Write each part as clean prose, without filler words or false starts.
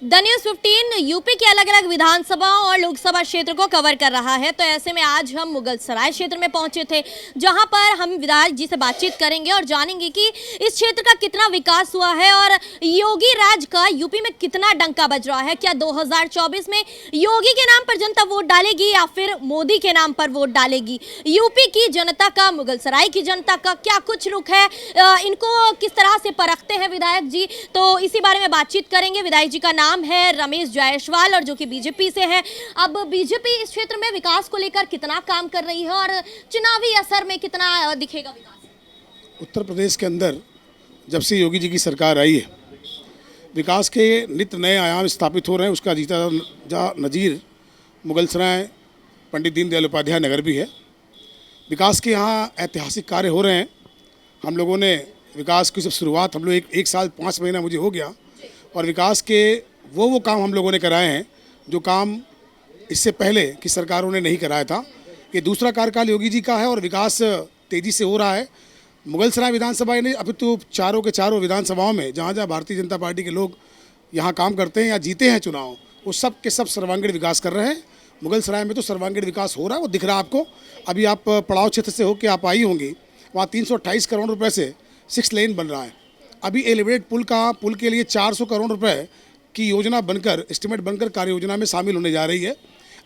The news 15 UP के अलग अलग विधानसभा और लोकसभा क्षेत्र को कवर कर रहा है। तो ऐसे में आज हम मुगलसराय क्षेत्र में पहुंचे थे, जहां पर हम विधायक जी से बातचीत करेंगे और जानेंगे कि इस क्षेत्र का कितना विकास हुआ है और योगी राज का यूपी में कितना डंका बज रहा है। क्या 2024 में योगी के नाम पर जनता वोट डालेगी या फिर मोदी के नाम पर वोट डालेगी? यूपी की जनता का, मुगलसराय की जनता का क्या कुछ रुख है, इनको किस तरह से परखते हैं विधायक जी, तो इसी बारे में बातचीत करेंगे। विधायक जी का नाम है रमेश जायसवाल और जो कि बीजेपी से हैं। अब बीजेपी इस क्षेत्र में विकास को लेकर कितना काम कर रही है और चुनावी असर में कितना दिखेगा विकास? उत्तर प्रदेश के अंदर जब से योगी जी की सरकार आई है, विकास के नित्य नए आयाम स्थापित हो रहे हैं। उसका जीता नज़ीर मुगलसराय पंडित दीनदयाल उपाध्याय नगर भी है। विकास के यहाँ ऐतिहासिक कार्य हो रहे हैं। हम लोगों ने विकास की जब शुरुआत, हम लोग एक साल 5 महीना मुझे हो गया, और विकास के वो काम हम लोगों ने कराए हैं जो काम इससे पहले की सरकारों ने नहीं कराया था। ये दूसरा कार्यकाल योगी जी का है और विकास तेज़ी से हो रहा है। मुगलसराय विधानसभा ने अभी तो चारों के चारों विधानसभाओं में जहाँ जहाँ भारतीय जनता पार्टी के लोग यहाँ काम करते हैं या जीते हैं चुनाव, वो सब के सब सर्वांगीण विकास कर रहे हैं। मुगलसराय में तो सर्वांगीण विकास हो रहा है, वो दिख रहा है आपको। अभी आप पड़ाव क्षेत्र से होकर आप आई होंगी, वहाँ 328 करोड़ रुपये से 6 लेन बन रहा है। अभी एलिवेटेड पुल के लिए 400 करोड़ रुपए की योजना बनकर, एस्टिमेट बनकर कार्य योजना में शामिल होने जा रही है।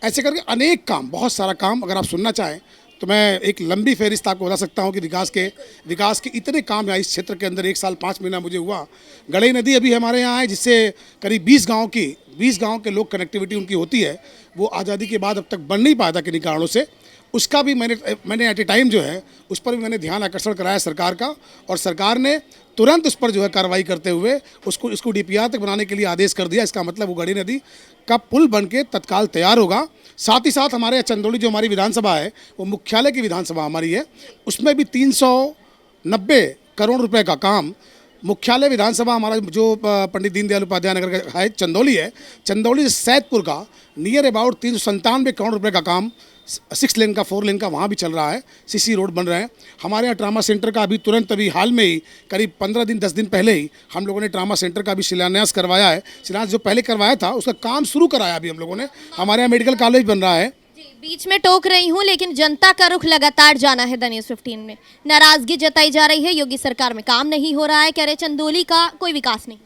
ऐसे करके अनेक काम, बहुत सारा काम, अगर आप सुनना चाहें तो मैं एक लंबी फहरिस्त आपको बता सकता हूं कि विकास के इतने काम हैं इस क्षेत्र के अंदर। 1 साल 5 महीना मुझे हुआ। गड़ई नदी अभी हमारे यहाँ है, जिससे करीब 20 गाँव के लोग कनेक्टिविटी उनकी होती है। वो आज़ादी के बाद अब तक बन नहीं पाया था किन्हीं कारणों से। उसका भी मैंने एट ए टाइम जो है उस पर भी मैंने ध्यान आकर्षण कराया सरकार का, और सरकार ने तुरंत उस पर जो है कार्रवाई करते हुए उसको डीपीआर तक बनाने के लिए आदेश कर दिया। इसका मतलब वो गड़ी नदी का पुल बन के तत्काल तैयार होगा। साथ ही साथ हमारे चंदौली जो हमारी विधानसभा है, वो मुख्यालय की विधानसभा हमारी है, उसमें भी 390 करोड़ रुपए का काम। मुख्यालय विधानसभा हमारा जो पंडित दीनदयाल उपाध्याय नगर का है, चंदौली है, चंदौली से सैदपुर का नियर अबाउट 397 करोड़ रुपए का काम 6 लेन का, 4 लेन का वहाँ भी चल रहा है। सीसी रोड बन रहे हैं। हमारे यहाँ ट्रामा सेंटर का अभी हाल में ही करीब 10 दिन पहले ही हम लोगों ने ट्रामा सेंटर का भी शिलान्यास करवाया है। शिलान्यास जो पहले करवाया था उसका काम शुरू कराया अभी हम लोगों ने। हमारे यहाँ मेडिकल कॉलेज बन रहा है। बीच में टोक रही हूँ, लेकिन जनता का रुख लगातार जाना है द न्यूज़ 15 में। नाराजगी जताई जा रही है, योगी सरकार में काम नहीं हो रहा है, कह रहे चंदौली का कोई विकास नहीं।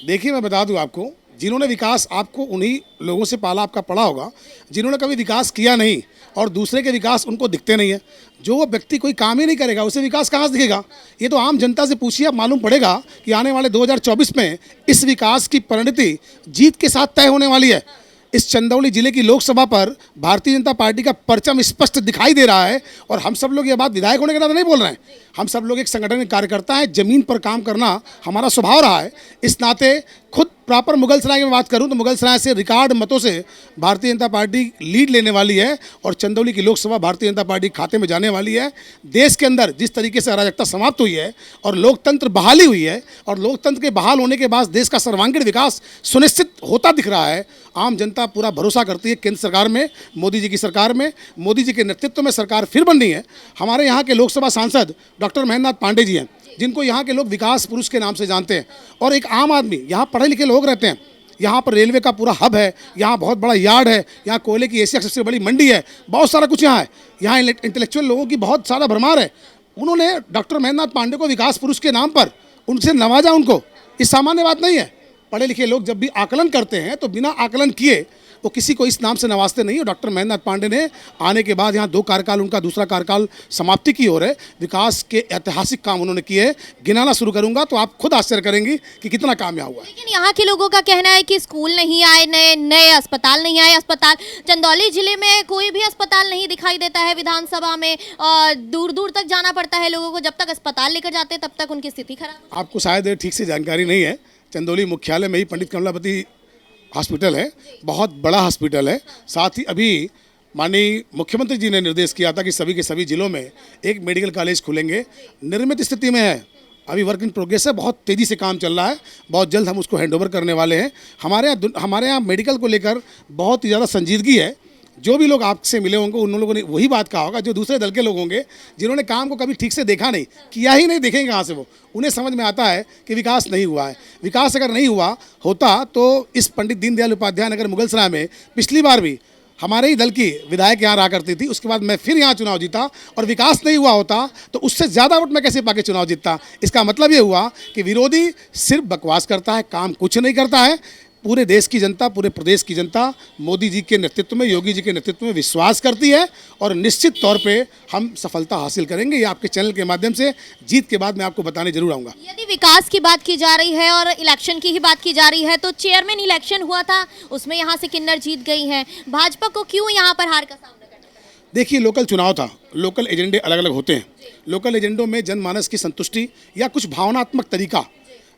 देखिए, मैं बता दूं आपको, जिन्होंने विकास आपको उन्हीं लोगों से पाला आपका पड़ा होगा जिन्होंने कभी विकास किया नहीं, और दूसरे के विकास उनको दिखते नहीं है। जो व्यक्ति कोई काम ही नहीं करेगा उसे विकास कहाँ से दिखेगा? ये तो आम जनता से पूछिए, आप मालूम पड़ेगा कि आने वाले 2024 में इस विकास की परिणति जीत के साथ तय होने वाली है। इस चंदौली जिले की लोकसभा पर भारतीय जनता पार्टी का परचम स्पष्ट दिखाई दे रहा है। और हम सब लोग ये बात विधायक होने के नाते नहीं बोल रहे हैं, हम सब लोग एक संगठन के कार्यकर्ता हैं। जमीन पर काम करना हमारा स्वभाव रहा है। इस नाते खुद प्रॉपर मुगलसराय की बात करूं तो मुगलसराय से रिकॉर्ड मतों से भारतीय जनता पार्टी लीड लेने वाली है, और चंदौली की लोकसभा भारतीय जनता पार्टी खाते में जाने वाली है। देश के अंदर जिस तरीके से अराजकता समाप्त हुई है और लोकतंत्र बहाली हुई है, और लोकतंत्र के बहाल होने के बाद देश का सर्वांगीण विकास सुनिश्चित होता दिख रहा है। आम जनता पूरा भरोसा करती है केंद्र सरकार में, मोदी जी की सरकार में। मोदी जी के नेतृत्व में सरकार फिर बननी है। हमारे यहाँ के लोकसभा सांसद डॉक्टर महेंद्र नाथ पांडे जी हैं, जिनको यहाँ के लोग विकास पुरुष के नाम से जानते हैं। और एक आम आदमी, यहाँ पढ़े लिखे लोग रहते हैं। यहाँ पर रेलवे का पूरा हब है, यहाँ बहुत बड़ा यार्ड है, यहाँ कोयले की एशिया सबसे बड़ी मंडी है, बहुत सारा कुछ यहाँ है। यहाँ इंटेलेक्चुअल लोगों की बहुत सारा भरमार है। उन्होंने डॉक्टर महेंद्र नाथ पांडे को विकास पुरुष के नाम पर उनसे नवाजा उनको। ये सामान्य बात नहीं है। पढ़े लिखे लोग जब भी आकलन करते हैं तो बिना आकलन किए वो किसी को इस नाम से नवाजते नहीं है। डॉक्टर महेंद्र नाथ पांडे ने आने के बाद यहाँ 2 कार्यकाल, उनका दूसरा कार्यकाल समाप्ति की ओर है। विकास के ऐतिहासिक काम उन्होंने किए। गिनाना शुरू करूंगा तो आप खुद आश्चर्य करेंगी कि कितना काम यहाँ हुआ है। लेकिन यहाँ के लोगों का कहना है कि स्कूल नहीं आए, नए अस्पताल नहीं आए। अस्पताल चंदौली जिले में कोई भी अस्पताल नहीं दिखाई देता है विधानसभा में, और दूर दूर तक जाना पड़ता है लोगों को। जब तक अस्पताल लेकर जाते हैं तब तक उनकी स्थिति खराब। आपको शायद ठीक से जानकारी नहीं है। चंदौली मुख्यालय में ही पंडित कमलापति हॉस्पिटल है, बहुत बड़ा हॉस्पिटल है। साथ ही अभी माननीय मुख्यमंत्री जी ने निर्देश किया था कि सभी के सभी जिलों में एक मेडिकल कॉलेज खुलेंगे। निर्मित स्थिति में है, अभी वर्क इन प्रोग्रेस है, बहुत तेज़ी से काम चल रहा है। बहुत जल्द हम उसको हैंडओवर करने वाले हैं। हमारे यहाँ मेडिकल को लेकर बहुत ही ज़्यादा संजीदगी है, जो भी लोग आपसे मिले होंगे उन लोगों ने वही बात कहा होगा जो दूसरे दल के लोग होंगे जिन्होंने काम को कभी ठीक से देखा नहीं, किया ही नहीं, देखेंगे कहाँ से वो। उन्हें समझ में आता है कि विकास नहीं हुआ है। विकास अगर नहीं हुआ होता तो इस पंडित दीनदयाल उपाध्याय नगर मुगलसराय में पिछली बार भी हमारे ही दल की विधायक यहाँ रहा करती थी, उसके बाद मैं फिर यहाँ चुनाव जीता और विकास नहीं हुआ होता तो उससे ज़्यादा वोट मैं कैसे पाके चुनाव जीतता। इसका मतलब ये हुआ कि विरोधी सिर्फ बकवास करता है, काम कुछ नहीं करता है। पूरे देश की जनता, पूरे प्रदेश की जनता मोदी जी के नेतृत्व में, योगी जी के नेतृत्व में विश्वास करती है और निश्चित तौर पे हम सफलता हासिल करेंगे। ये आपके चैनल के माध्यम से जीत के बाद मैं आपको बताने जरूर आऊँगा। यदि विकास की बात की जा रही है और इलेक्शन की ही बात की जा रही है तो चेयरमैन इलेक्शन हुआ था, उसमें यहाँ से किन्नर जीत गई हैं। भाजपा को क्यों यहाँ पर हार का सामना करना पड़ा? देखिए, लोकल चुनाव था, लोकल एजेंडे अलग अलग होते हैं। लोकल एजेंडों में जनमानस की संतुष्टि या कुछ भावनात्मक तरीका,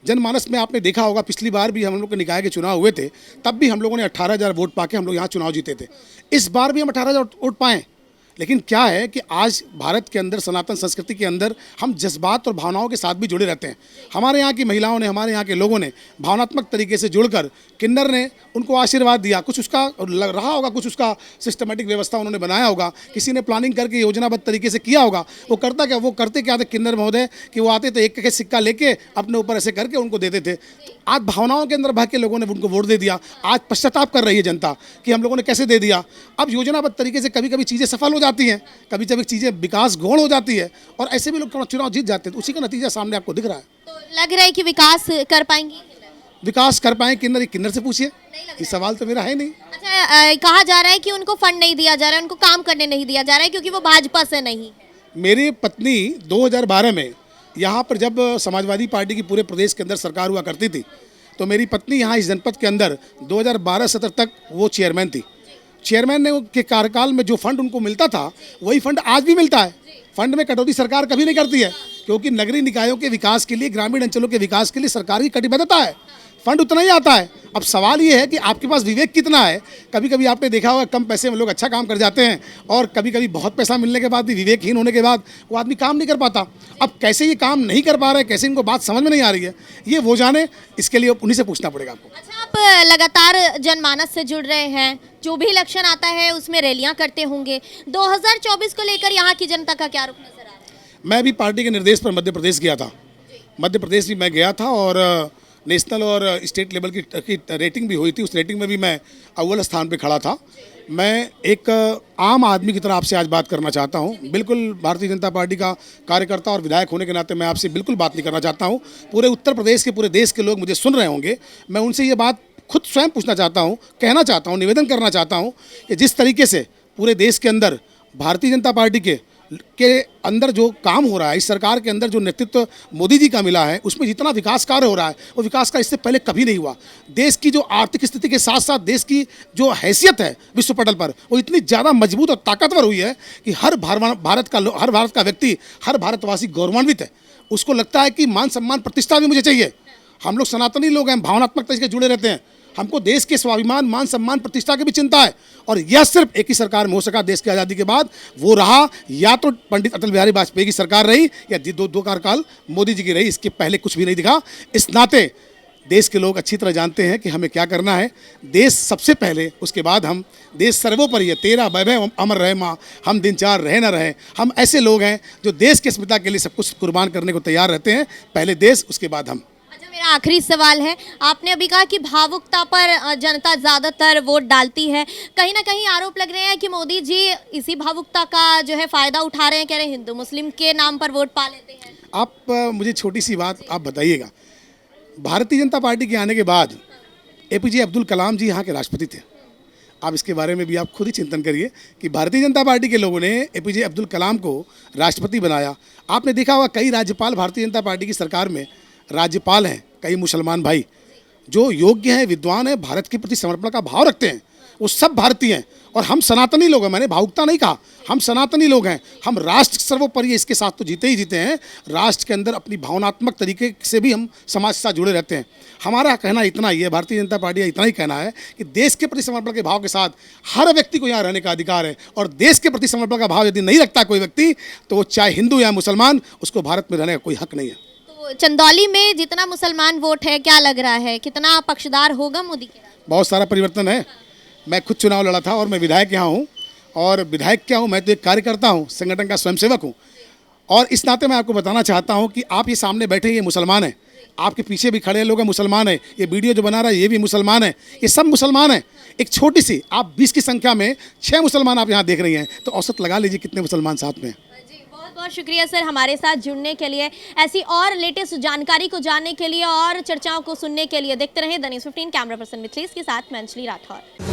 जनमानस में आपने देखा होगा पिछली बार भी हम लोग के निकाय के चुनाव हुए थे, तब भी हम लोगों ने 18,000 वोट पाके हम लोग यहाँ चुनाव जीते थे। इस बार भी हम 18,000 वोट पाएँ, लेकिन क्या है कि आज भारत के अंदर, सनातन संस्कृति के अंदर हम जज्बात और भावनाओं के साथ भी जुड़े रहते हैं। हमारे यहाँ की महिलाओं ने, हमारे यहाँ के लोगों ने भावनात्मक तरीके से जुड़कर किन्नर ने उनको आशीर्वाद दिया। कुछ उसका रहा होगा, कुछ उसका सिस्टमेटिक व्यवस्था उन्होंने बनाया होगा, किसी ने प्लानिंग करके योजनाबद्ध तरीके से किया होगा। वो करते क्या थे किन्नर महोदय कि वो आते थे, एक सिक्का लेके अपने ऊपर ऐसे करके उनको देते थे। आज भावनाओं के अंदर बह के लोगों ने उनको वोट दे दिया। आज पश्चाताप कर रही है जनता कि हम लोगों ने कैसे दे दिया। अब योजनाबद्ध तरीके से कभी कभी चीज़ें सफल हो जाती हैं, कभी कभी चीज़ें विकास गौण हो जाती है और ऐसे भी लोग चुनाव जीत जाते हैं। तो उसी का नतीजा सामने आपको दिख रहा है। तो लग रहा है कि विकास कर पाएंगी किन्नर? विकास कर पाए किन्नर, किन्नर से पूछिए, ये सवाल तो मेरा है नहीं। अच्छा, कहा जा रहा है कि उनको फंड नहीं दिया जा रहा है, उनको काम करने नहीं दिया जा रहा है क्योंकि वो भाजपा से नहीं। मेरी पत्नी 2012 में यहाँ पर जब समाजवादी पार्टी की पूरे प्रदेश के अंदर सरकार हुआ करती थी, तो मेरी पत्नी यहाँ इस जनपद के अंदर 2012-17 तक वो चेयरमैन थी। चेयरमैन ने के कार्यकाल में जो फंड उनको मिलता था वही फंड आज भी मिलता है। फंड में कटौती सरकार कभी नहीं करती है, क्योंकि नगरीय निकायों के विकास के लिए, ग्रामीण अंचलों के विकास के लिए सरकार की कटिबद्धता है। फंड उतना ही आता है। अब सवाल ये है कि आपके पास विवेक कितना है। कभी कभी आपने देखा होगा कम पैसे में लोग अच्छा काम कर जाते हैं और कभी कभी बहुत पैसा मिलने के बाद भी, विवेकहीन होने के बाद वो आदमी काम नहीं कर पाता। अब कैसे ये काम नहीं कर पा रहे, कैसे इनको बात समझ में नहीं आ रही है, ये वो जाने। इसके लिए उन्हीं से पूछना पड़ेगा आपको। अच्छा, आप लगातार जनमानस से जुड़ रहे हैं, जो भी इलेक्शन आता है उसमें रैलियां करते होंगे। 2024 को लेकर यहाँ की जनता का क्या रुख नजर आ रहा है? मैं भी पार्टी के निर्देश पर मध्य प्रदेश गया था। मध्य प्रदेश भी मैं गया था और नेशनल और स्टेट लेवल की रेटिंग भी हुई थी। उस रेटिंग में भी मैं अव्वल स्थान पे खड़ा था। मैं एक आम आदमी की तरह आपसे आज बात करना चाहता हूं। बिल्कुल भारतीय जनता पार्टी का कार्यकर्ता और विधायक होने के नाते मैं आपसे बिल्कुल बात नहीं करना चाहता हूं। पूरे उत्तर प्रदेश के, पूरे देश के लोग मुझे सुन रहे होंगे। मैं उनसे ये बात खुद स्वयं पूछना चाहता हूँ, कहना चाहता हूँ, निवेदन करना चाहता हूँ कि जिस तरीके से पूरे देश के अंदर भारतीय जनता पार्टी के अंदर जो काम हो रहा है, इस सरकार के अंदर जो नेतृत्व मोदी जी का मिला है, उसमें जितना विकास कार्य हो रहा है वो विकास का इससे पहले कभी नहीं हुआ। देश की जो आर्थिक स्थिति के साथ साथ देश की जो हैसियत है विश्व पटल पर, वो इतनी ज़्यादा मजबूत और ताकतवर हुई है कि हर भारत का व्यक्ति, हर भारतवासी गौरवान्वित है। उसको लगता है कि मान सम्मान प्रतिष्ठा भी मुझे चाहिए। हम लोग सनातनी लोग हैं, भावनात्मक तरीके से जुड़े रहते हैं। हमको देश के स्वाभिमान, मान सम्मान, प्रतिष्ठा की भी चिंता है। और यह सिर्फ एक ही सरकार में हो सका देश की आज़ादी के बाद। वो रहा या तो पंडित अटल बिहारी वाजपेयी की सरकार रही या दो कार्यकाल मोदी जी की रही। इसके पहले कुछ भी नहीं दिखा। इस नाते देश के लोग अच्छी तरह जानते हैं कि हमें क्या करना है। देश सबसे पहले, उसके बाद हम। देश सर्वोपरि है। तेरा वैभव अमर रहे माँ, हम दिन चार रहे न रहे। हम ऐसे लोग हैं जो देश की अस्मिता के लिए सब कुछ कुर्बान करने को तैयार रहते हैं। पहले देश, उसके बाद हम। मेरा आखिरी सवाल है, आपने अभी कहा कि भावुकता पर जनता ज़्यादातर वोट डालती है। कहीं ना कहीं आरोप लग रहे हैं कि मोदी जी इसी भावुकता का जो है फ़ायदा उठा रहे हैं। कह रहे हैं हिंदू मुस्लिम के नाम पर वोट पा लेते हैं। आप मुझे छोटी सी बात आप बताइएगा। भारतीय जनता पार्टी के आने के बाद APJ अब्दुल कलाम जी यहाँ के राष्ट्रपति थे। आप इसके बारे में भी आप खुद ही चिंतन करिए कि भारतीय जनता पार्टी के लोगों ने APJ अब्दुल कलाम को राष्ट्रपति बनाया। आपने देखा होगा कई राज्यपाल भारतीय जनता पार्टी की सरकार में राज्यपाल हैं, कई मुसलमान भाई जो योग्य हैं, विद्वान हैं, भारत के प्रति समर्पण का भाव रखते हैं। वो सब भारतीय हैं और हम सनातनी लोग हैं। मैंने भावुकता नहीं कहा, हम सनातनी लोग हैं। हम राष्ट्र सर्वोपरि, इसके साथ तो जीते ही जीते हैं। राष्ट्र के अंदर अपनी भावनात्मक तरीके से भी हम समाज के साथ जुड़े रहते हैं। हमारा कहना इतना ही है, भारतीय जनता पार्टी का इतना ही कहना है कि देश के प्रति समर्पण के भाव के साथ हर व्यक्ति को यहाँ रहने का अधिकार है। और देश के प्रति समर्पण का भाव यदि नहीं रखता कोई व्यक्ति, तो वो चाहे हिंदू या मुसलमान, उसको भारत में रहने का कोई हक नहीं है। चंदौली में जितना मुसलमान वोट है, क्या लग रहा है कितना पक्षदार होगा मोदी के? बहुत सारा परिवर्तन है। मैं खुद चुनाव लड़ा था और मैं विधायक यहाँ हूँ, और विधायक क्या हूँ, मैं तो एक कार्यकर्ता हूँ, संगठन का स्वयंसेवक हूँ। और इस नाते मैं आपको बताना चाहता हूँ कि आप ये सामने बैठे ये मुसलमान हैं, आपके पीछे भी खड़े लोग हैं मुसलमान हैं, ये वीडियो जो बना रहा है ये भी मुसलमान है, ये सब मुसलमान हैं। एक छोटी सी आप 20 की संख्या में 6 मुसलमान आप यहाँ देख रही हैं, तो औसत लगा लीजिए कितने मुसलमान साथ में हैं। जी, बहुत बहुत शुक्रिया सर हमारे साथ जुड़ने के लिए, ऐसी और लेटेस्ट जानकारी को जानने के लिए और चर्चाओं को सुनने के लिए। देखते रहें the news 15। Camera person Mithilesh के साथ मैं अंजलि राठौर।